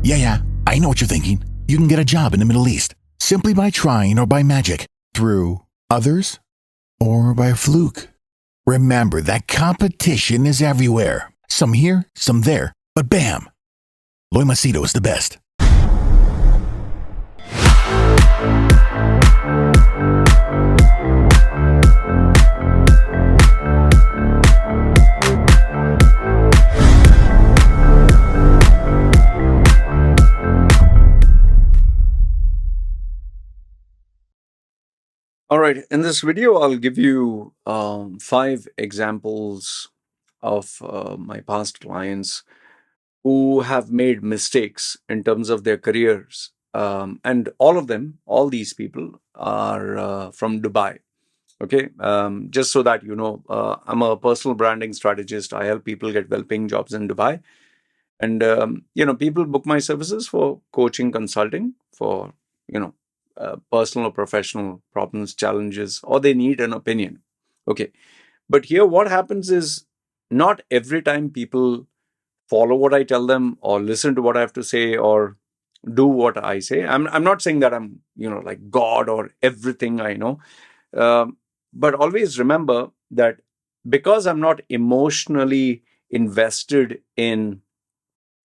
Yeah, I know what you're thinking. You can get a job in the Middle East simply by trying or by magic, through others or by fluke. Remember that competition is everywhere. Some here, some there, but bam! Loy Machedo is the best. All right, in this video, I'll give you 5 examples of my past clients who have made mistakes in terms of their careers. And all these people are from Dubai. Okay, just so that you know, I'm a personal branding strategist. I help people get well-paying jobs in Dubai. And, people book my services for coaching, consulting, for, personal or professional problems, challenges, or they need an opinion. Okay. But here, what happens is not every time people follow what I tell them or listen to what I have to say or do what I say. I'm not saying that I'm, like God or everything I know. But always remember that because I'm not emotionally invested in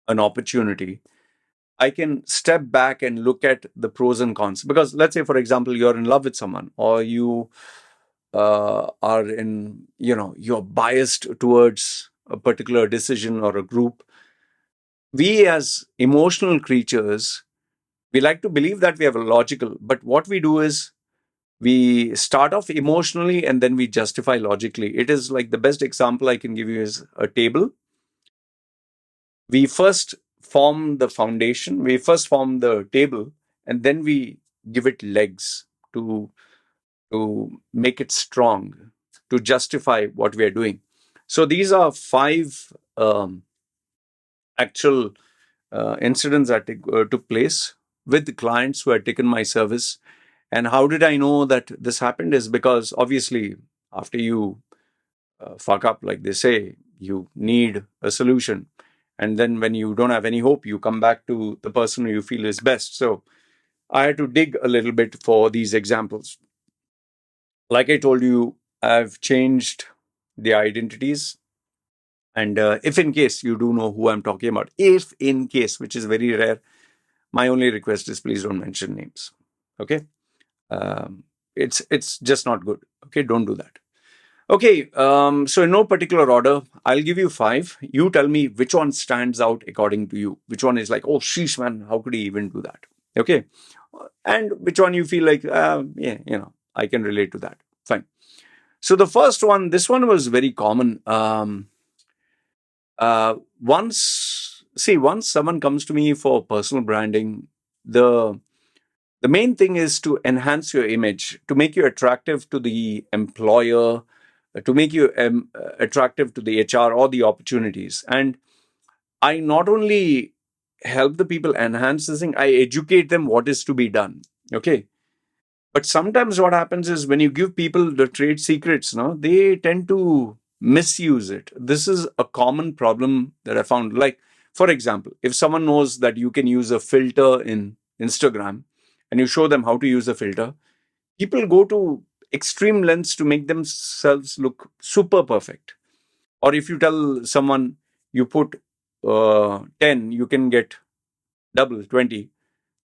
an opportunity, I can step back and look at the pros and cons. Because let's say, for example, you're in love with someone, or you are in, you're biased towards a particular decision or a group. We as emotional creatures, we like to believe that we have a logical, but what we do is we start off emotionally and then we justify logically. It is like the best example I can give you is a table. We first form the foundation, we first form the table, and then we give it legs to make it strong, to justify what we are doing. So these are 5 actual incidents that took place with the clients who had taken my service. And how did I know that this happened is because obviously after you fuck up, like they say, you need a solution. And then when you don't have any hope, you come back to the person who you feel is best. So I had to dig a little bit for these examples. Like I told you, I've changed the identities. And if in case you do know who I'm talking about, if in case, which is very rare, my only request is please don't mention names. Okay? It's just not good. Okay? Don't do that. Okay, so in no particular order, I'll give you 5. You tell me which one stands out according to you. Which one is like, oh, sheesh, man, how could he even do that? Okay, and which one you feel like, I can relate to that. Fine. So the first one, this one was very common. Once someone comes to me for personal branding, the main thing is to enhance your image, to make you attractive to the employer, to make you attractive to the HR or the opportunities. And I not only help the people enhance this thing, I educate them what is to be done. Okay. But sometimes what happens is when you give people the trade secrets, no, they tend to misuse it. This is a common problem that I found. Like, for example, if someone knows that you can use a filter in Instagram and you show them how to use a filter, people go to extreme lengths to make themselves look super perfect. Or if you tell someone you put 10, you can get double 20.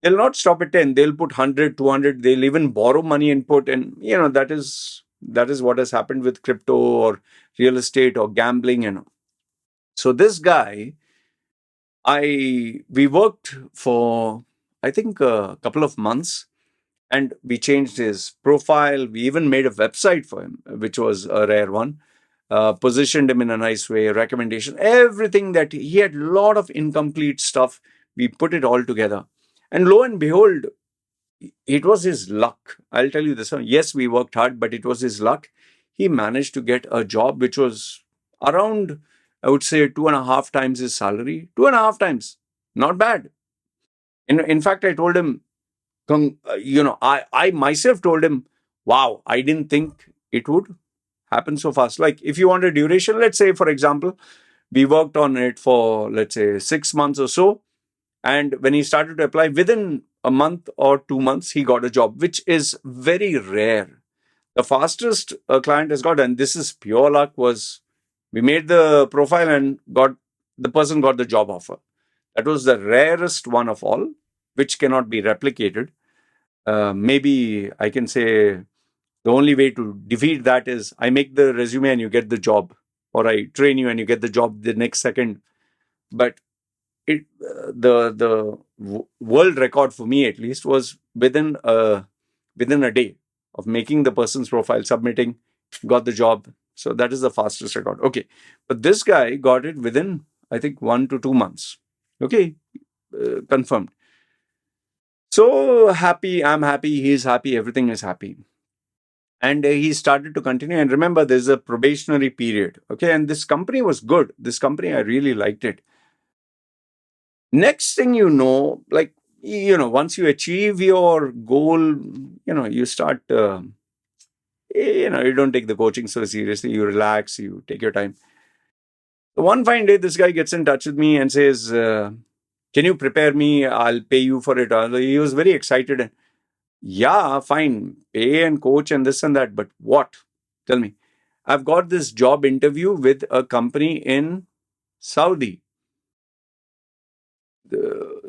They'll not stop at 10. They'll put 100, 200. They'll even borrow money and put. And, that is what has happened with crypto or real estate or gambling. So this guy, we worked for, I think, a couple of months. And we changed his profile. We even made a website for him, which was a rare one. Positioned him in a nice way, recommendation, everything that he had, a lot of incomplete stuff. We put it all together. And lo and behold, it was his luck. I'll tell you this. Yes, we worked hard, but it was his luck. He managed to get a job which was around, I would say, 2.5 times his salary. 2.5 times. Not bad. In fact, I told him, I myself told him, wow, I didn't think it would happen so fast. Like if you want a duration, let's say, for example, we worked on it for, let's say, 6 months or so. And when he started to apply, within a month or 2 months, he got a job, which is very rare. The fastest a client has got, and this is pure luck, was we made the profile and the person got the job offer. That was the rarest one of all, which cannot be replicated. Maybe I can say the only way to defeat that is I make the resume and you get the job, or I train you and you get the job the next second. But the world record for me, at least, was within a day of making the person's profile, submitting, got the job. So that is the fastest record. Okay, but this guy got it within, I think, 1 to 2 months. Okay, confirmed. So happy, I'm happy, he's happy, everything is happy. And he started to continue. And remember, there's a probationary period. Okay, and this company was good. This company, I really liked it. Next thing you know, like, once you achieve your goal, you start, you don't take the coaching so seriously. You relax, you take your time. One fine day, this guy gets in touch with me and says, can you prepare me? I'll pay you for it. He was very excited. Yeah, fine. Pay and coach and this and that. But what? Tell me. I've got this job interview with a company in Saudi.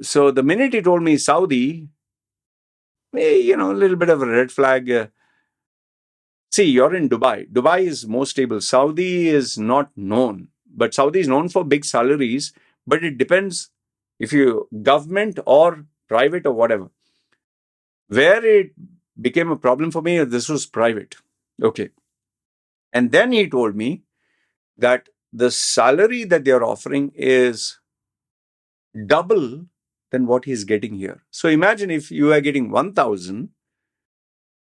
So the minute he told me Saudi, a little bit of a red flag. See, you're in Dubai. Dubai is more stable. Saudi is not known. But Saudi is known for big salaries. But it depends if you government or private or whatever. Where it became a problem for me, this was private. Okay. And then he told me that the salary that they're offering is double than what he's getting here. So imagine if you are getting 1,000,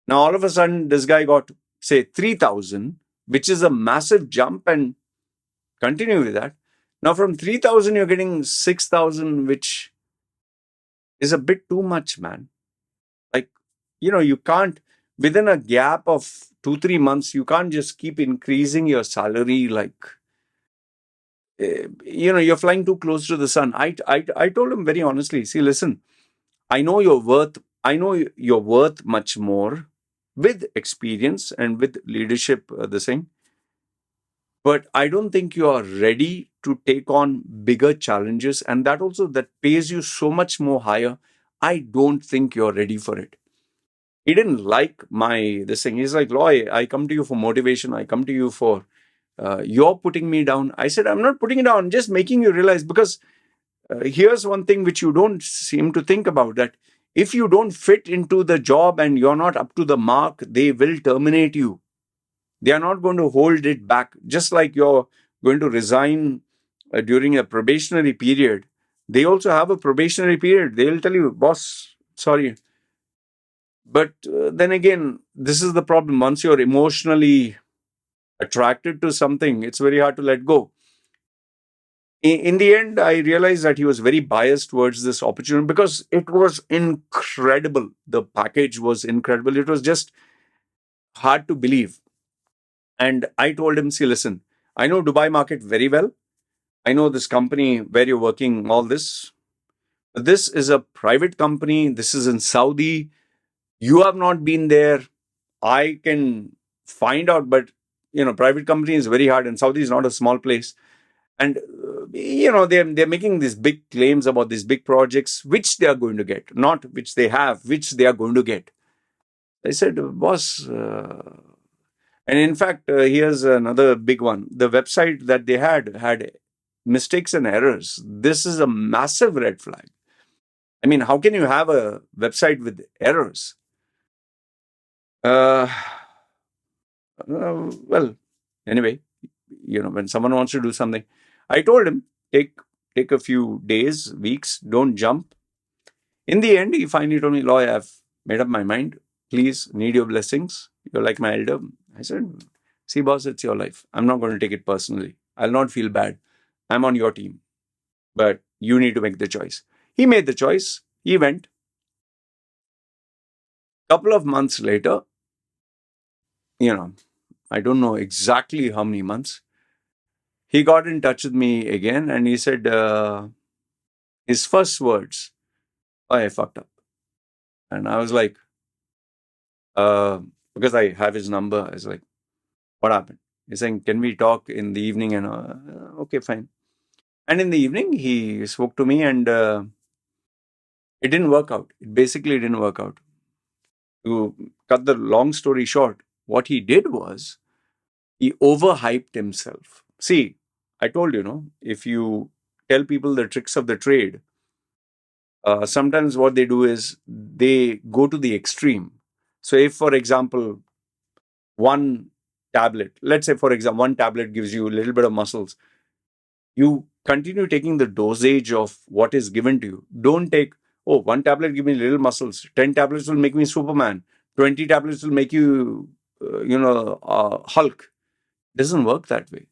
now all of a sudden this guy got, say, 3,000, which is a massive jump, and continue with that. Now from 3,000, you're getting 6,000, which is a bit too much, man. Like, you can't, within a gap of 2-3 months, you can't just keep increasing your salary like, you're flying too close to the sun. I told him very honestly, see, listen, I know you're worth much more with experience and with leadership, the thing. But I don't think you are ready to take on bigger challenges, and that pays you so much more higher. I don't think you're ready for it. He didn't like this thing. He's like, Loy, I come to you for motivation. I come to you for you're putting me down. I said, I'm not putting you down. I'm just making you realize, because here's one thing which you don't seem to think about, that if you don't fit into the job and you're not up to the mark, they will terminate you. They are not going to hold it back. Just like you're going to resign during a probationary period, they also have a probationary period. They'll tell you, boss, sorry. But then again, this is the problem. Once you're emotionally attracted to something, it's very hard to let go. In the end, I realized that he was very biased towards this opportunity because it was incredible. The package was incredible. It was just hard to believe. And I told him, see, listen, I know Dubai market very well. I know this company where you're working, all this. But this is a private company. This is in Saudi. You have not been there. I can find out, but private company is very hard, and Saudi is not a small place. And they're making these big claims about these big projects, which they are going to get, not which they have, which they are going to get. I said, boss, and in fact, here's another big one. The website that they had mistakes and errors. This is a massive red flag. I mean, how can you have a website with errors? Well, anyway, when someone wants to do something, I told him, take a few days, weeks, don't jump. In the end, he finally told me, Loy, I've made up my mind. Please, need your blessings. You're like my elder. I said, see, boss, it's your life. I'm not going to take it personally. I'll not feel bad. I'm on your team. But you need to make the choice. He made the choice. He went. Couple of months later, I don't know exactly how many months, he got in touch with me again and he said, His first words, "Oh, I fucked up." And I was like, uh, because I have his number, I was like, "What happened?" He's saying, "Can we talk in the evening?" And okay, fine. And in the evening, he spoke to me, and it didn't work out. It basically didn't work out. To cut the long story short, what he did was he overhyped himself. See, I told you, no, if you tell people the tricks of the trade, sometimes what they do is they go to the extreme. So, if, for example, one tablet, let's say, for example, one tablet gives you a little bit of muscles, you continue taking the dosage of what is given to you. Don't take, oh, one tablet give me little muscles, 10 tablets will make me Superman, 20 tablets will make you, Hulk. Doesn't work that way.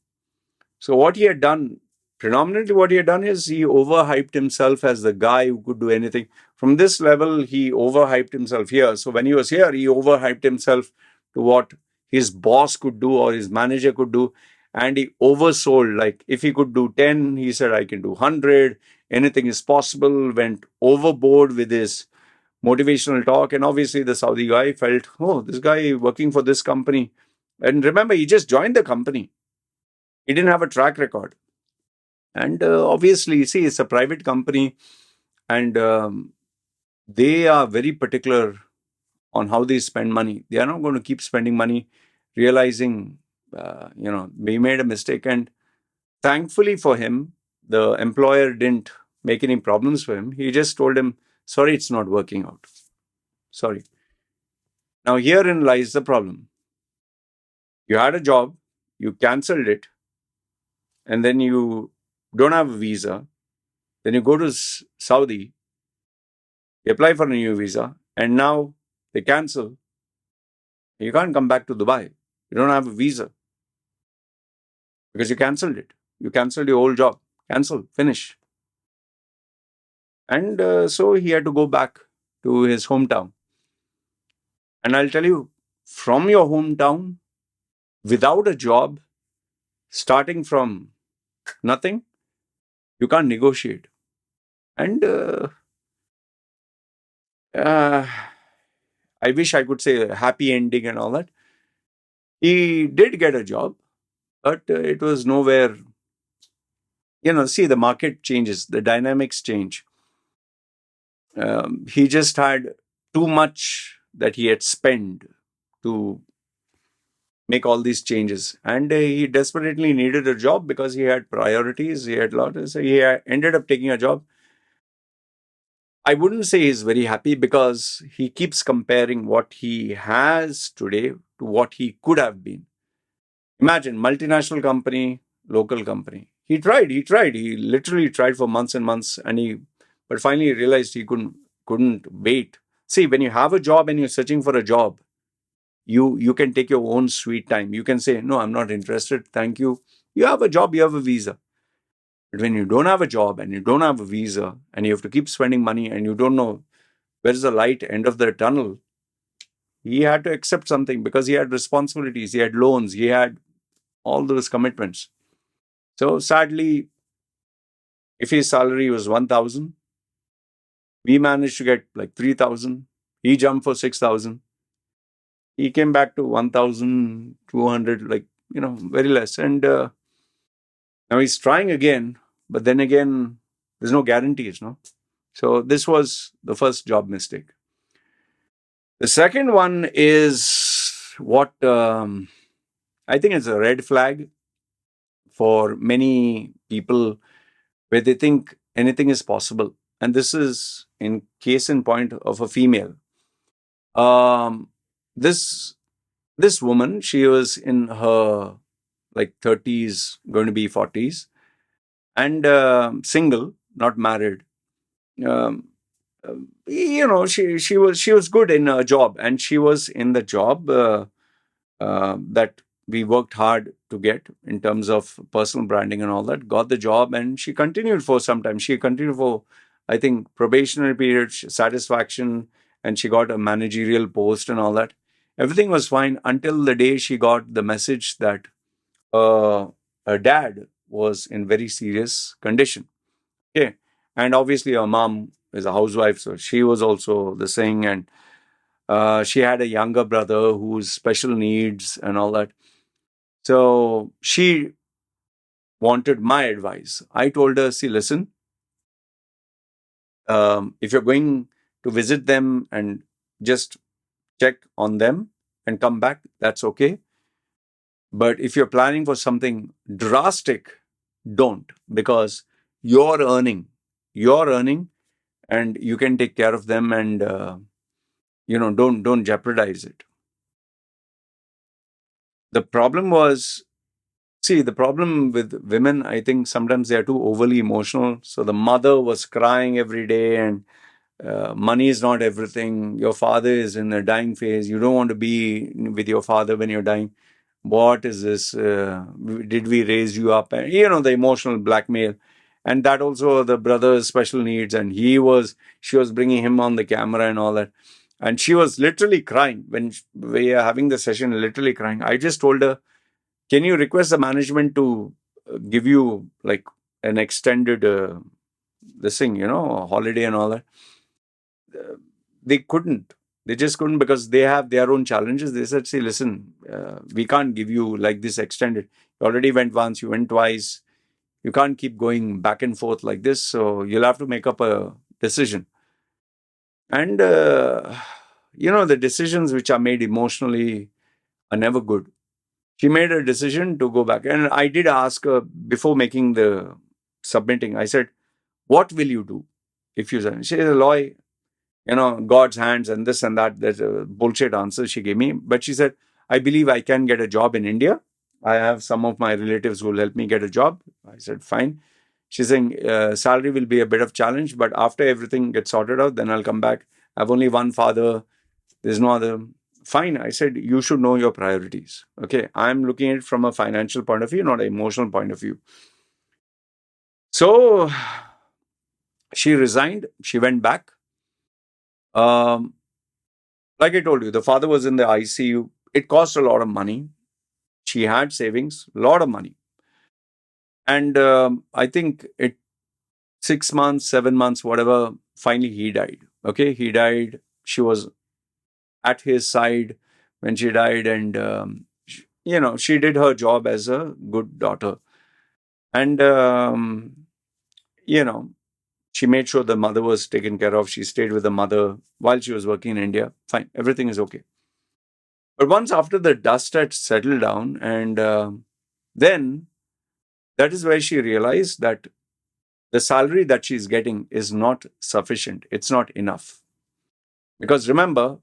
So what he had done, predominantly what he had done is he overhyped himself as the guy who could do anything. From this level, he overhyped himself here. So when he was here, he overhyped himself to what his boss could do or his manager could do. And he oversold. Like if he could do 10, he said, I can do 100. Anything is possible. Went overboard with his motivational talk. And obviously the Saudi guy felt, oh, this guy working for this company. And remember, he just joined the company. He didn't have a track record. And obviously, see, it's a private company, and they are very particular on how they spend money. They are not going to keep spending money, realizing, we made a mistake. And thankfully for him, the employer didn't make any problems for him. He just told him, sorry, it's not working out. Sorry. Now, herein lies the problem. You had a job, you cancelled it, and then you don't have a visa. Then you go to Saudi, you apply for a new visa, and now they cancel. You can't come back to Dubai. You don't have a visa because you cancelled it. You cancelled your old job. Cancel, finish. And so he had to go back to his hometown. And I'll tell you, from your hometown, without a job, starting from nothing, you can't negotiate. And uh, I wish I could say a happy ending and all that. He did get a job, but it was nowhere. See, the market changes, the dynamics change. He just had too much that he had spent to make all these changes, and he desperately needed a job because he had priorities. He had a lot. So he ended up taking a job. I wouldn't say he's very happy because he keeps comparing what he has today to what he could have been. Imagine multinational company, local company. He tried. He literally tried for months and months, but finally realized he couldn't wait. See, when you have a job and you're searching for a job, you can take your own sweet time. You can say, no, I'm not interested. Thank you. You have a job, you have a visa. But when you don't have a job and you don't have a visa and you have to keep spending money and you don't know where's the light end of the tunnel, he had to accept something because he had responsibilities, he had loans, he had all those commitments. So sadly, if his salary was 1,000, we managed to get like 3,000. He jumped for 6,000. He came back to 1,200, like, very less. And now he's trying again, but then again, there's no guarantees, no? So this was the first job mistake. The second one is what I think is a red flag for many people where they think anything is possible. And this is in case in point of a female. Um, this this woman, she was in her like 30s, going to be 40s, and single, not married. Um, she was good in a job, and she was in the job that we worked hard to get in terms of personal branding and all that. Got the job, and she continued for some time. She continued for, I think, probationary period, satisfaction, and she got a managerial post and all that. Everything was fine until the day she got the message that her dad was in very serious condition. Okay. And obviously, her mom is a housewife, so she was also the same. And she had a younger brother who's special needs and all that. So she wanted my advice. I told her, see, listen, if you're going to visit them and just check on them and come back, that's okay. But if you're planning for something drastic, don't, because you're earning, you're earning, and you can take care of them, and don't jeopardize it. The problem was, see, the problem with women, I think sometimes they are too overly emotional. So the mother was crying every day, and money is not everything. Your father is in a dying phase. You don't want to be with your father when you're dying. What is this? Did we raise you up? And, the emotional blackmail. And that also the brother's special needs. And she was bringing him on the camera and all that. And she was literally crying when we are having the session, literally crying. I just told her, can you request the management to give you like an extended this thing, a holiday and all that? They couldn't. They just couldn't, because they have their own challenges. They said, see, listen, we can't give you like this extended. You already went once, you went twice. You can't keep going back and forth like this. So you'll have to make up a decision. And, the decisions which are made emotionally are never good. She made a decision to go back. And I did ask her before making the submitting, I said, what will you do if you say? She said, Loy, God's hands and this and that. There's a bullshit answer she gave me. But she said, I believe I can get a job in India. I have some of my relatives who will help me get a job. I said, fine. She's saying, salary will be a bit of challenge, but after everything gets sorted out, then I'll come back. I have only one father. There's no other. Fine. I said, you should know your priorities. Okay. I'm looking at it from a financial point of view, not an emotional point of view. So she resigned. She went back. Um, like I told you, the father was in the ICU. It cost a lot of money. She had savings, a lot of money. And I think 6 months, 7 months, whatever, finally he died. Okay. He died. She was at his side when she died. And, she did her job as a good daughter. And, she made sure the mother was taken care of. She stayed with the mother while she was working in India. Fine. Everything is okay. But once after the dust had settled down, and then that is where she realized that the salary that she's getting is not sufficient. It's not enough. Because remember,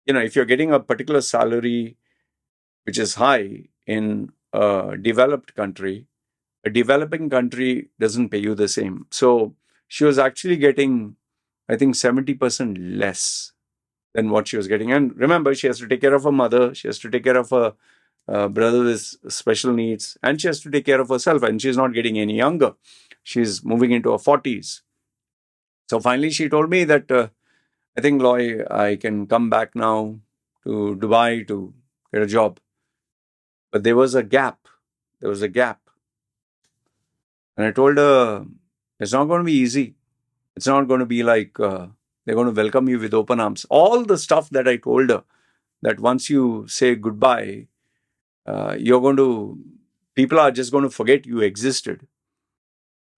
if you're getting a particular salary which is high in a developed country, a developing country doesn't pay you the same. So she was actually getting, I think, 70% less than what she was getting. And remember, she has to take care of her mother. She has to take care of her brother with special needs. And she has to take care of herself. And she's not getting any younger. She's moving into her 40s. So finally, she told me that, I think, Loy, I can come back now to Dubai to get a job. But there was a gap. There was a gap. And I told her, it's not going to be easy. It's not going to be like they're going to welcome you with open arms. All the stuff that I told her, that once you say goodbye, people are just going to forget you existed.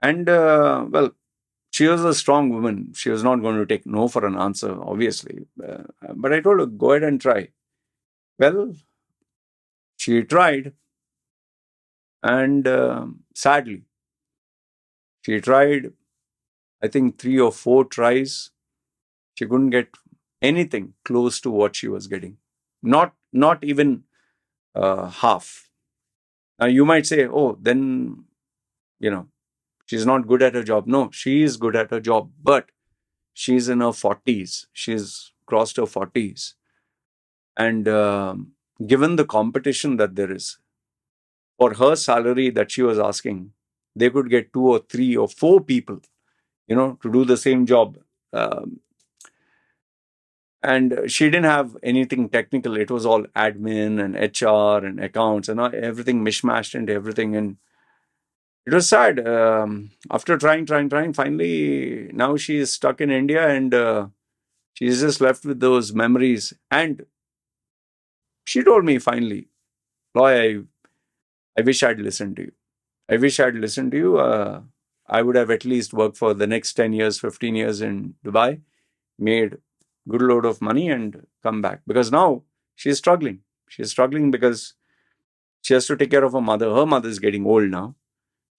And, well, she was a strong woman. She was not going to take no for an answer, obviously. But I told her, go ahead and try. Well, she tried. And sadly, she tried, I think, 3 or 4 tries. She couldn't get anything close to what she was getting. Not even half. Now, you might say, oh, then, she's not good at her job. No, she is good at her job, but she's in her 40s. She's crossed her 40s. And given the competition that there is, for her salary that she was asking, they could get 2 or 3 or 4 people, to do the same job. And she didn't have anything technical. It was all admin and HR and accounts and everything mishmashed into everything. And It was sad. After trying, finally, now she is stuck in India, and she's just left with those memories. And she told me finally, Loy, I wish I'd listened to you. I wish I'd listened to you. I would have at least worked for the next 10 years, 15 years in Dubai, made good load of money and come back. Because now she's struggling. She's struggling because she has to take care of her mother. Her mother is getting old now.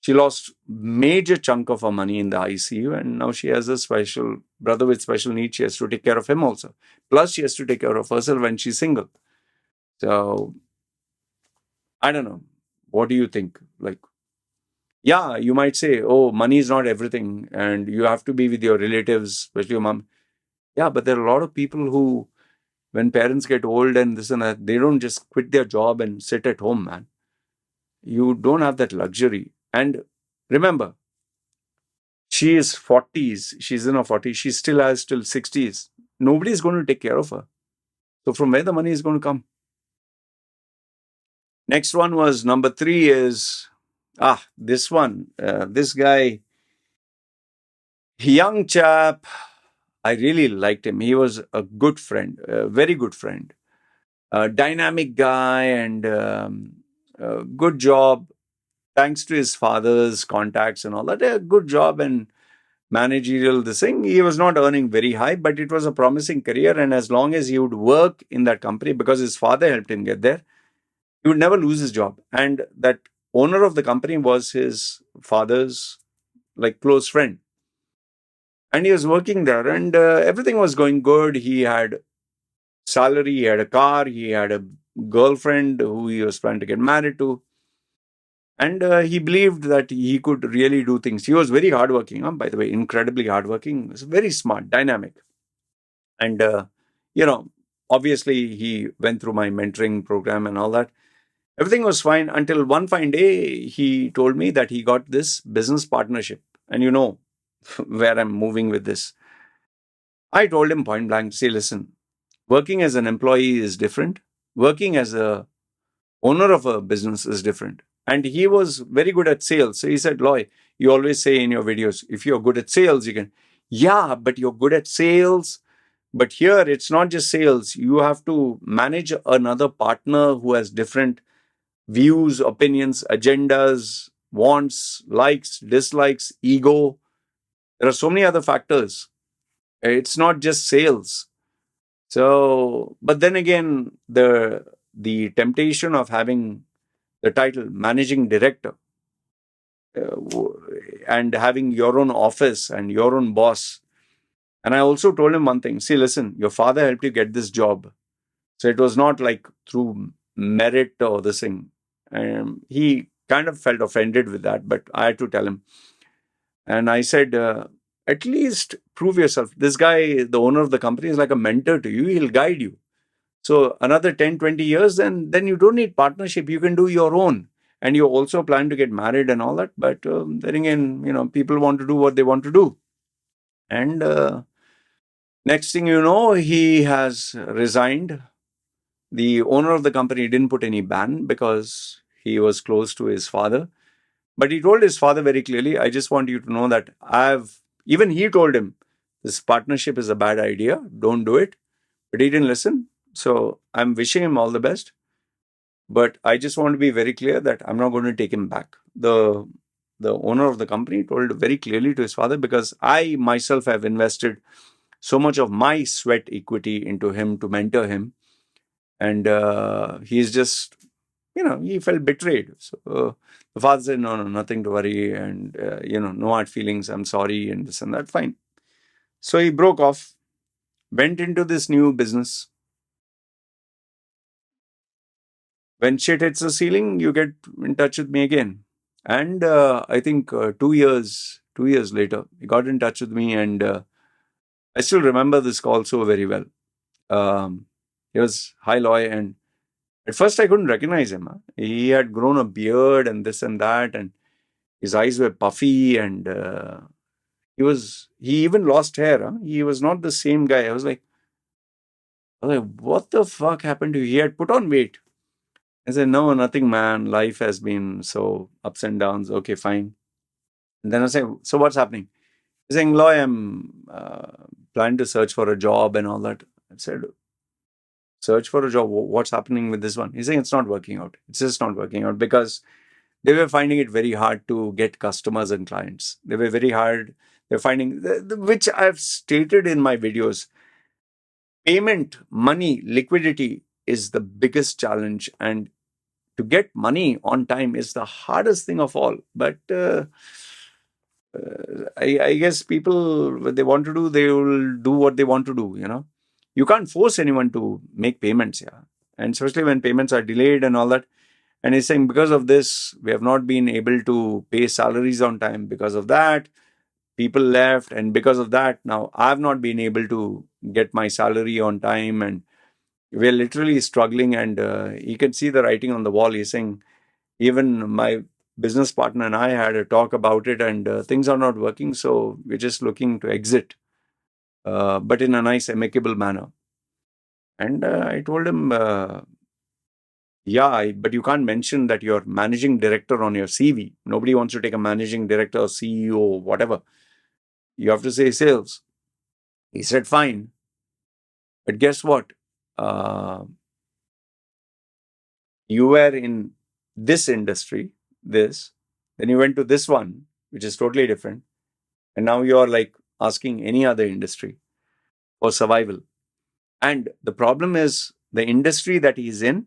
She lost major chunk of her money in the ICU, and now she has a special brother with special needs. She has to take care of him also. Plus, she has to take care of herself when she's single. So I don't know. What do you think? Like, yeah, you might say, oh, money is not everything, and you have to be with your relatives, especially your mom. Yeah, but there are a lot of people who, when parents get old and this and that, they don't just quit their job and sit at home, man. You don't have that luxury. And remember, she is 40s. She's in her 40s. She still has till 60s. Nobody is going to take care of her. So from where the money is going to come? Next one was number 3 is, this one. This guy, young chap, I really liked him. He was a good friend, a very good friend, a dynamic guy, and a good job. Thanks to his father's contacts and all that, a good job and managerial this thing. He was not earning very high, but it was a promising career. And as long as he would work in that company, because his father helped him get there, he would never lose his job. And that owner of the company was his father's like close friend. And he was working there, and everything was going good. He had salary, he had a car, he had a girlfriend who he was planning to get married to. And he believed that he could really do things. He was very hardworking, by the way, incredibly hardworking. He was very smart, dynamic. And, obviously he went through my mentoring program and all that. Everything was fine until one fine day he told me that he got this business partnership. And you know where I'm moving with this. I told him point blank, say, listen, working as an employee is different. Working as a owner of a business is different. And he was very good at sales. So he said, Loy, you always say in your videos, if you're good at sales, you can. Yeah, but you're good at sales. But here, it's not just sales. You have to manage another partner who has different views, opinions, agendas, wants, likes, dislikes, ego. There are so many other factors. It's not just sales. So, but then again, the temptation of having the title managing director and having your own office and your own boss. And I also told him one thing. See, listen, your father helped you get this job. So it was not like through merit or this thing. He kind of felt offended with that, but I had to tell him. And I said, at least prove yourself. This guy, the owner of the company, is like a mentor to you. He'll guide you. So another 10, 20 years, then you don't need partnership. You can do your own. And you also plan to get married and all that. But then again, people want to do what they want to do. And next thing you know, he has resigned. The owner of the company didn't put any ban because he was close to his father. But he told his father very clearly, I just want you to know that even he told him, this partnership is a bad idea. Don't do it. But he didn't listen. So I'm wishing him all the best. But I just want to be very clear that I'm not going to take him back. The owner of the company told very clearly to his father, because I myself have invested so much of my sweat equity into him to mentor him. And he's just, he felt betrayed. So the father said, no, nothing to worry. And, no hard feelings. I'm sorry. And this and that. Fine. So he broke off, went into this new business. When shit hits the ceiling, you get in touch with me again. And I think 2 years later, he got in touch with me, and I still remember this call so very well. He was, hi Loy, and at first I couldn't recognize him. He had grown a beard and this and that, and his eyes were puffy, and he even lost hair. He was not the same guy. I was like, what the fuck happened to you? He had put on weight. I said, no, nothing, man. Life has been so ups and downs. Okay, fine. And then I say, so what's happening? He's saying, Loy, I'm planning to search for a job and all that. I said, search for a job. What's happening with this one? He's saying, it's not working out. It's just not working out because they were finding it very hard to get customers and clients. They were very hard. They're finding, which I've stated in my videos, payment, money, liquidity is the biggest challenge. And to get money on time is the hardest thing of all. But I guess people, what they want to do, they will do what they want to do, you know. You can't force anyone to make payments, yeah. And especially when payments are delayed and all that. And he's saying, because of this, we have not been able to pay salaries on time. Because of that, people left. And because of that, now I've not been able to get my salary on time. And we're literally struggling. And you can see the writing on the wall. He's saying, even my business partner and I had a talk about it, and things are not working. So we're just looking to exit, but in a nice, amicable manner. And I told him, yeah, but you can't mention that you're managing director on your CV. Nobody wants to take a managing director or CEO, whatever. You have to say sales. He said, fine. But guess what? Uh, you were in this industry, this, then you went to this one, which is totally different. And now you're like asking any other industry for survival. And the problem is the industry that he's in,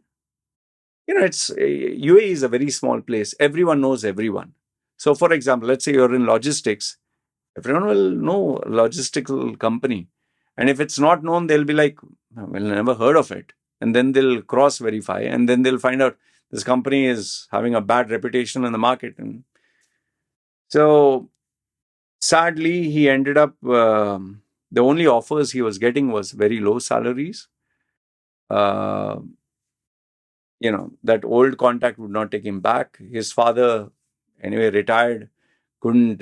you know, it's UAE is a very small place. Everyone knows everyone. So, for example, let's say you're in logistics, everyone will know a logistical company. And if it's not known, they'll be like, well, never heard of it. And then they'll cross verify, and then they'll find out this company is having a bad reputation in the market. And so, sadly, he ended up, the only offers he was getting was very low salaries. Uh, that old contact would not take him back. His father, anyway, retired, couldn't,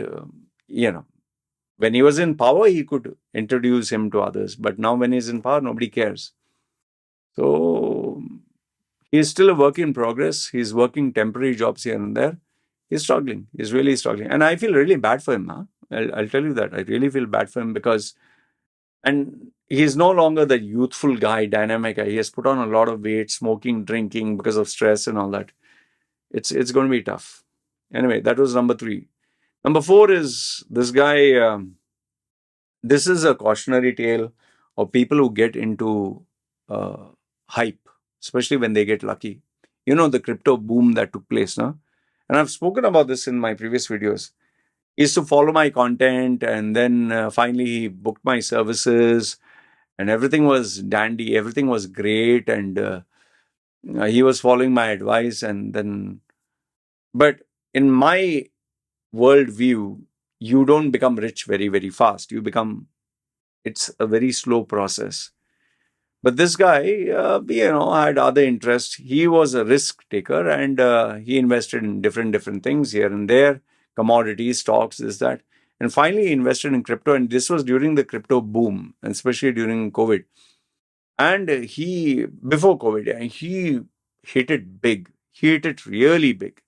when he was in power, he could introduce him to others. But now when he's in power, nobody cares. So he is still a work in progress. He's working temporary jobs here and there. He's struggling. He's really struggling. And I feel really bad for him. Huh? I'll tell you that. I really feel bad for him because, and he's no longer the youthful guy, dynamic guy. He has put on a lot of weight, smoking, drinking because of stress and all that. It's going to be tough. Anyway, that was number 3. Number 4 is this guy. This is a cautionary tale of people who get into hype, especially when they get lucky. You know, the crypto boom that took place, no? And I've spoken about this in my previous videos. He used to follow my content, and then finally he booked my services, and everything was dandy, everything was great, and he was following my advice. And then, but in my worldview, you don't become rich very, very fast. It's a very slow process. But this guy, had other interests. He was a risk taker, and he invested in different things here and there, commodities, stocks, this, that. And finally, he invested in crypto. And this was during the crypto boom, and especially during COVID. And before COVID, he hit it big. He hit it really big.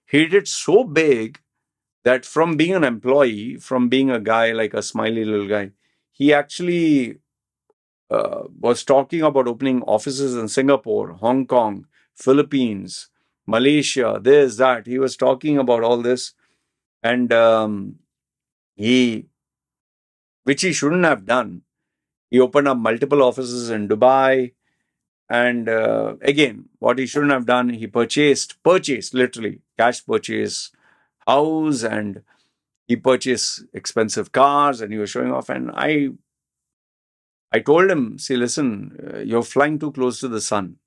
He hit it so big that from being an employee, from being a guy like a smiley little guy, he actually was talking about opening offices in Singapore, Hong Kong, Philippines, Malaysia, this, that. He was talking about all this. And which he shouldn't have done. He opened up multiple offices in Dubai. And again, what he shouldn't have done, he purchased literally, cash purchase, house, and he purchased expensive cars, and he was showing off. And I told him, see, listen, you're flying too close to the sun.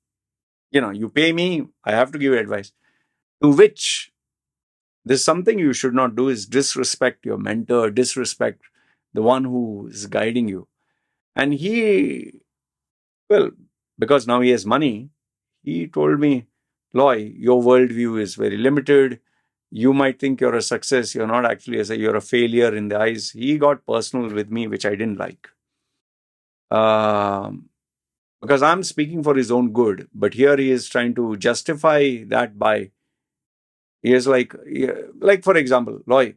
You pay me, I have to give you advice. To which, there's something you should not do is disrespect your mentor, disrespect the one who is guiding you. And because now he has money, he told me, Loy, your worldview is very limited. You might think you're a success. You're not actually, you're a failure in the eyes. He got personal with me, which I didn't like. Um, because I'm speaking for his own good. But here he is trying to justify that by, he is like for example, Loy,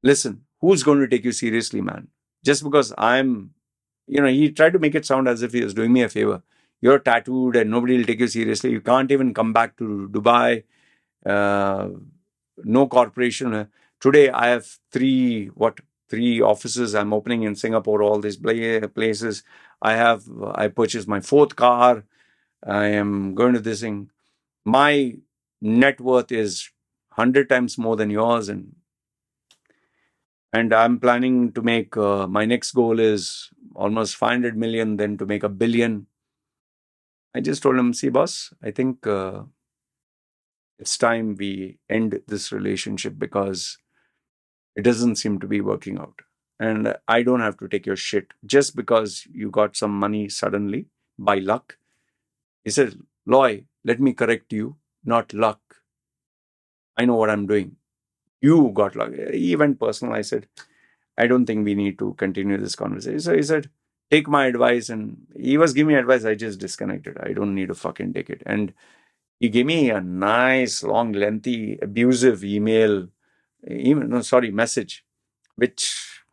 listen, who's going to take you seriously, man? Just because he tried to make it sound as if he was doing me a favor. You're tattooed and nobody will take you seriously. You can't even come back to Dubai. Uh, no corporation. Today, I have three offices I'm opening in Singapore, all these places. I purchased my fourth car. I am going to this thing. My net worth is 100 times more than yours, and I'm planning to make my next goal is almost 500 million, then to make 1 billion. I just told him, see, boss, I think it's time we end this relationship because it doesn't seem to be working out. And I don't have to take your shit just because you got some money suddenly by luck. He said, Loy, let me correct you, not luck. I know what I'm doing. You got luck. He went personal. I said, I don't think we need to continue this conversation. So he said, take my advice. And he was giving me advice. I just disconnected. I don't need to fucking take it. And he gave me a nice, long, lengthy, abusive message, which,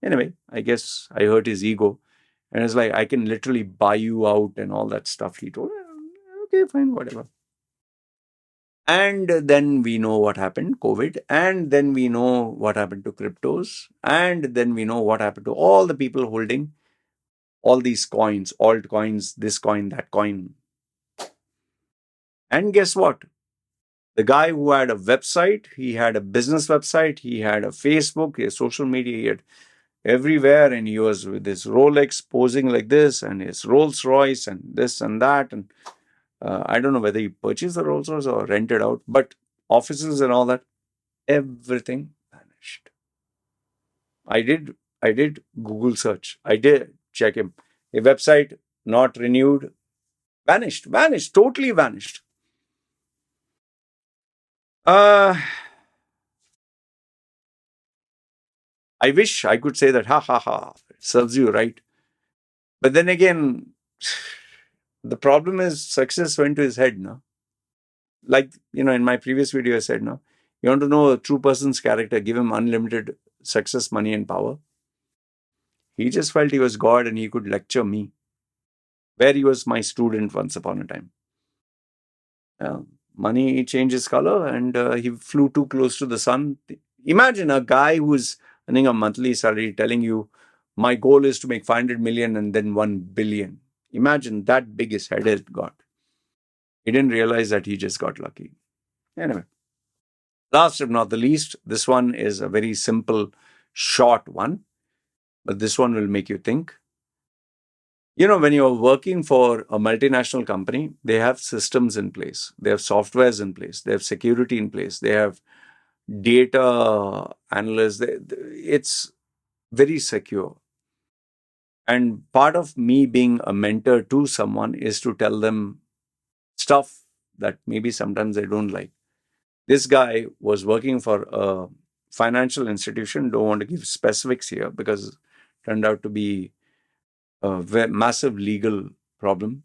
anyway, I guess I hurt his ego. And it's like, I can literally buy you out and all that stuff. He told me, okay, fine, whatever. And then we know what happened, COVID. And then we know what happened to cryptos. And then we know what happened to all the people holding all these coins, altcoins, this coin, that coin. And guess what? The guy who had a website, he had a business website, he had a Facebook, he had social media, he had everywhere, and he was with his Rolex posing like this, and his Rolls Royce, and this and that. And I don't know whether he purchased the Rolls Royce or rented out, but offices and all that, everything vanished. I did Google search. I did check him. A website not renewed, vanished, totally vanished. I wish I could say that, ha ha ha, it serves you right. But then again, the problem is success went to his head, no? Like, in my previous video, I said, no, you want to know a true person's character, give him unlimited success, money, and power. He just felt he was God and he could lecture me, where he was my student once upon a time. Money changes color and he flew too close to the sun. Imagine a guy who's earning a monthly salary telling you, my goal is to make 500 million and then 1 billion. Imagine that big his head has got. He didn't realize that he just got lucky. Anyway, last but not the least, this one is a very simple, short one, but this one will make you think. When you're working for a multinational company, they have systems in place, they have softwares in place, they have security in place, they have data analysts. It's very secure. And part of me being a mentor to someone is to tell them stuff that maybe sometimes they don't like. This guy was working for a financial institution. Don't want to give specifics here because it turned out to be a massive legal problem.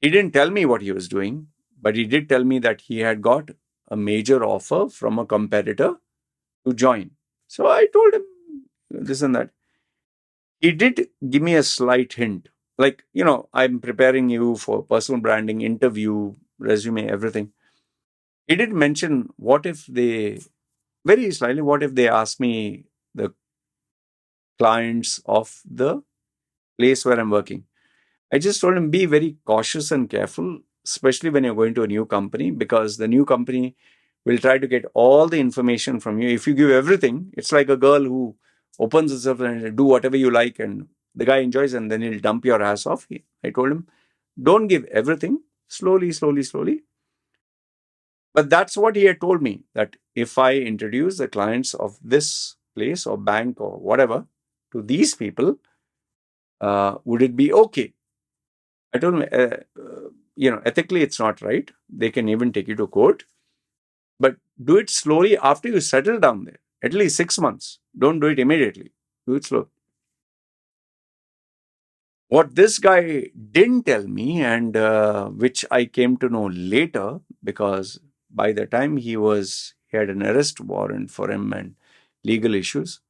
He didn't tell me what he was doing, but he did tell me that he had got a major offer from a competitor to join. So I told him this and that. He did give me a slight hint. Like, I'm preparing you for personal branding, interview, resume, everything. He did mention, very slightly, what if they ask me the clients of the place where I'm working? I just told him, be very cautious and careful, especially when you're going to a new company, because the new company will try to get all the information from you. If you give everything, it's like a girl who opens herself and do whatever you like, and the guy enjoys, and then he'll dump your ass off. I told him, don't give everything, slowly, slowly, slowly. But that's what he had told me, that if I introduce the clients of this place or bank or whatever to these people, would it be okay? I told him, ethically it's not right. They can even take you to court. But do it slowly after you settle down there. At least 6 months. Don't do it immediately. Do it slow. What this guy didn't tell me, and which I came to know later, because by the time he had an arrest warrant for him and legal issues.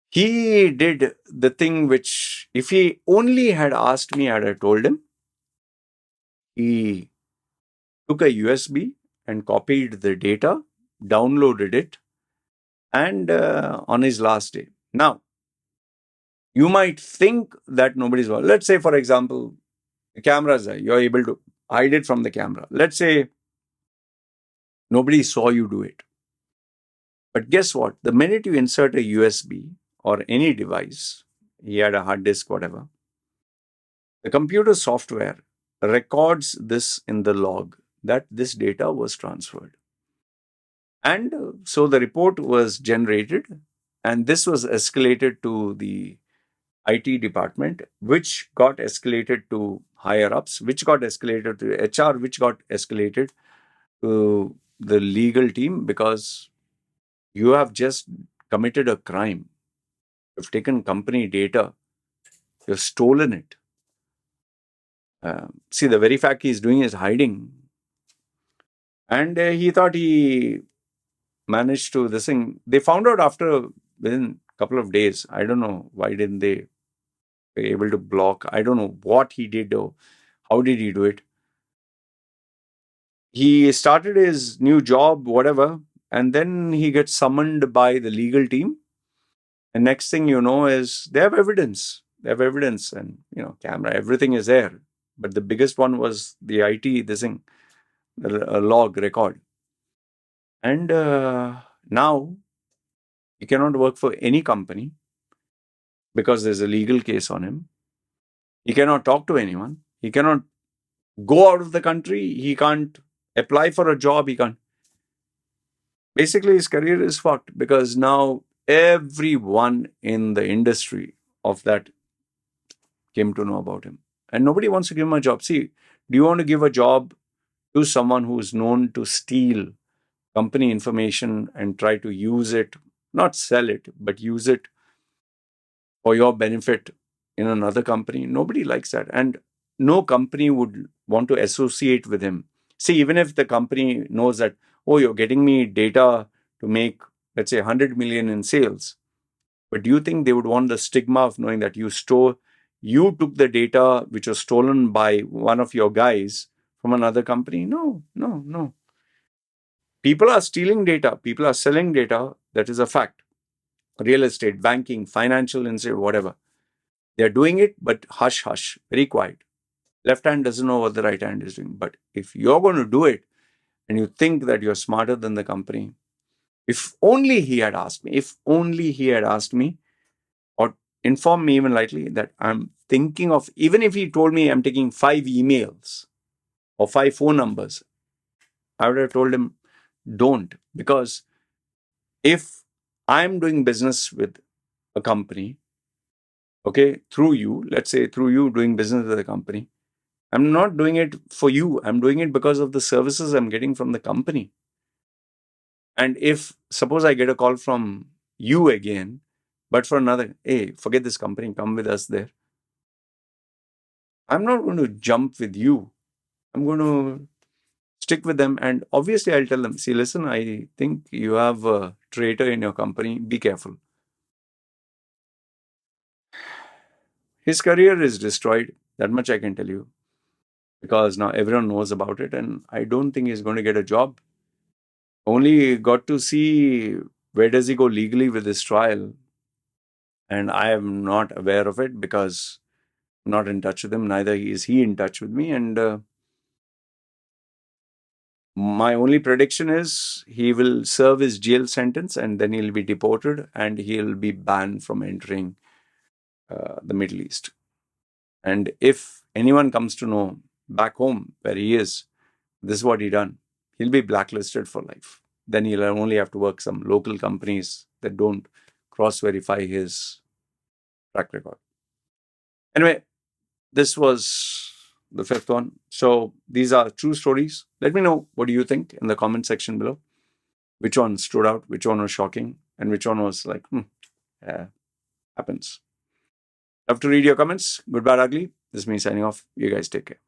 He did the thing which, if he only had asked me, I'd have told him. He took a USB and copied the data, downloaded it, and on his last day. Now, you might think that nobody's watching. Let's say, for example, the cameras are, you're able to hide it from the camera. Let's say nobody saw you do it. But guess what? The minute you insert a USB or any device, he had a hard disk, whatever, the computer software records this in the log that this data was transferred. And so the report was generated, and this was escalated to the IT department, which got escalated to higher ups, which got escalated to HR, which got escalated to the legal team, because you have just committed a crime. You've taken company data, you've stolen it. See, the very fact he's doing is hiding. And he thought he managed to this thing. They found out after within a couple of days. I don't know why didn't they were able to block. I don't know what he did or how did he do it. He started his new job, whatever, and then he gets summoned by the legal team. And next thing you know is they have evidence. They have evidence, and camera, everything is there. But the biggest one was the IT, this thing, a log record. And now he cannot work for any company because there's a legal case on him. He cannot talk to anyone. He cannot go out of the country. He can't apply for a job. He can't. Basically, his career is fucked because now everyone in the industry of that came to know about him. And nobody wants to give him a job. See, do you want to give a job to someone who is known to steal company information and try to use it, not sell it, but use it for your benefit in another company? Nobody likes that. And no company would want to associate with him. See, even if the company knows that, oh, you're getting me data to make, let's say, 100 million in sales. But do you think they would want the stigma of knowing that you took the data which was stolen by one of your guys from another company? No, no, no. People are stealing data. People are selling data. That is a fact. Real estate, banking, financial institute, whatever. They're doing it, but hush, hush, very quiet. Left hand doesn't know what the right hand is doing. But if you're going to do it and you think that you're smarter than the company, if only he had asked me, or informed me even lightly that I'm thinking of, even if he told me I'm taking 5 emails or 5 phone numbers, I would have told him, don't. Because if I'm doing business with a company, okay, through you, let's say through you doing business with a company, I'm not doing it for you. I'm doing it because of the services I'm getting from the company. And if, suppose I get a call from you again, but for another, hey, forget this company, come with us there. I'm not going to jump with you. I'm going to stick with them. And obviously, I'll tell them, see, listen, I think you have a traitor in your company. Be careful. His career is destroyed. That much I can tell you. Because now everyone knows about it. And I don't think he's going to get a job. Only got to see where does he go legally with this trial. And I am not aware of it because I'm not in touch with him. Neither is he in touch with me. And my only prediction is he will serve his jail sentence and then he'll be deported and he'll be banned from entering the Middle East. And if anyone comes to know back home where he is, this is what he done, he'll be blacklisted for life. Then he'll only have to work some local companies that don't cross-verify his track record. Anyway, this was the 5th one. So these are true stories. Let me know what do you think in the comment section below. Which one stood out, which one was shocking, and which one was like, happens. Love to read your comments. Good, bad, ugly. This is me signing off. You guys take care.